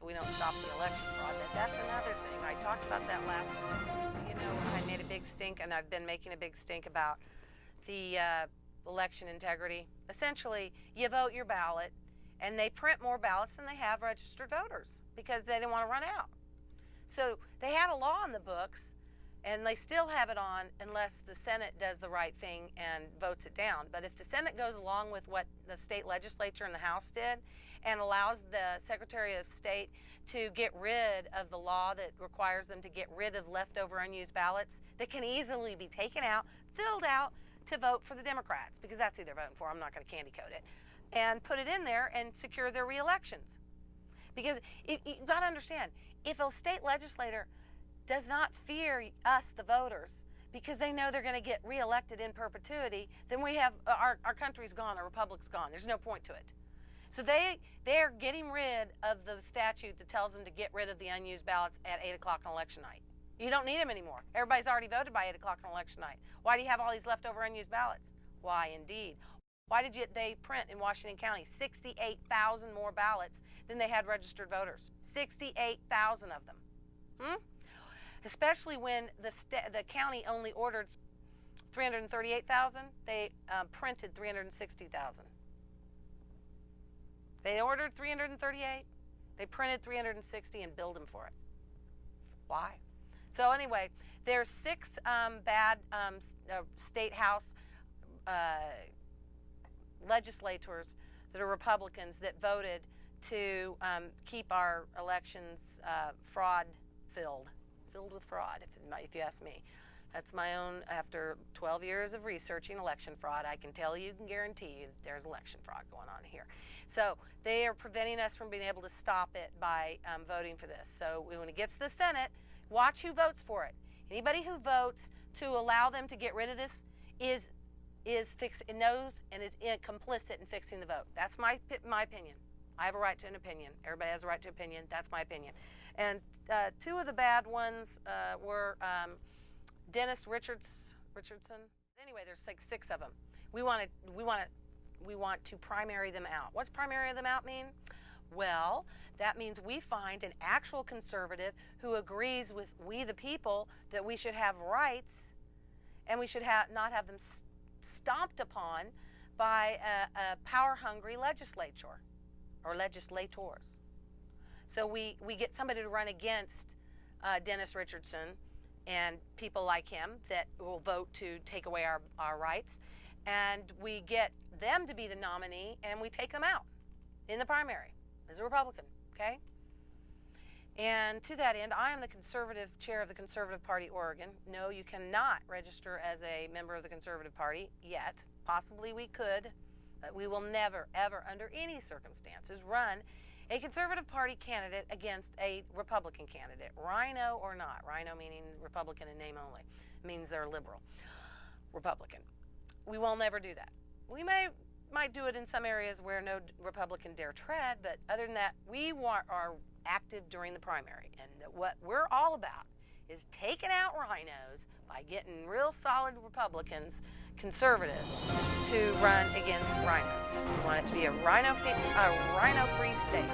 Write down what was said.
we don't stop the election fraud. That's another thing. I talked about that last week. I made a big stink, and I've been making a big stink about the election integrity. Essentially, you vote your ballot, and they print more ballots than they have registered voters because they didn't want to run out. So they had a law in the books, and they still have it on unless the Senate does the right thing and votes it down. But if the Senate goes along with what the state legislature and the House did and allows the Secretary of State to get rid of the law that requires them to get rid of leftover unused ballots that can easily be taken out, filled out to vote for the Democrats, because that's who they're voting for. I'm not going to candy coat it, and put it in there and secure their re-elections. Because you've got to understand, if a state legislator does not fear us, the voters, because they know they're going to get re-elected in perpetuity, then we have our country's gone, our republic's gone. There's no point to it. So they're getting rid of the statute that tells them to get rid of the unused ballots at 8 o'clock on election night. You don't need them anymore. Everybody's already voted by 8 o'clock on election night. Why do you have all these leftover unused ballots? Why, indeed. Why did they print in Washington County 68,000 more ballots than they had registered voters? 68,000 of them. Especially when the county only ordered 338,000, they printed 360,000. They ordered 338, they printed 360 and billed them for it. Why? So anyway, there's 6 bad state house legislators that are Republicans that voted to keep our elections filled with fraud, if you ask me. That's my own, after 12 years of researching election fraud, I can tell you, can guarantee you that there's election fraud going on here. So they are preventing us from being able to stop it by voting for this. So when it gets to the Senate, watch who votes for it. Anybody who votes to allow them to get rid of this knows and is complicit in fixing the vote. That's my opinion. I have a right to an opinion. Everybody has a right to opinion. That's my opinion. And 2 of the bad ones were Dennis Richardson. Anyway, there's like 6 of them. We want to primary them out. What's primary them out mean? Well, that means we find an actual conservative who agrees with we the people that we should have rights, and we should not have them stomped upon by a power-hungry legislature or legislators. So we get somebody to run against Dennis Richardson and people like him that will vote to take away our rights, and we get them to be the nominee, and we take them out in the primary as a Republican, okay? And to that end, I am the conservative chair of the Conservative Party Oregon. No, you cannot register as a member of the Conservative Party yet. Possibly we could, but we will never, ever, under any circumstances, run a Conservative Party candidate against a Republican candidate, rhino or not. Rhino meaning Republican in name only. Means they're liberal. Republican. We will never do that. We might do it in some areas where no Republican dare tread, but other than that, we are active during the primary. And what we're all about is taking out rhinos by getting real solid Republicans, conservatives, to run against rhinos. We want it to be a rhino-free state.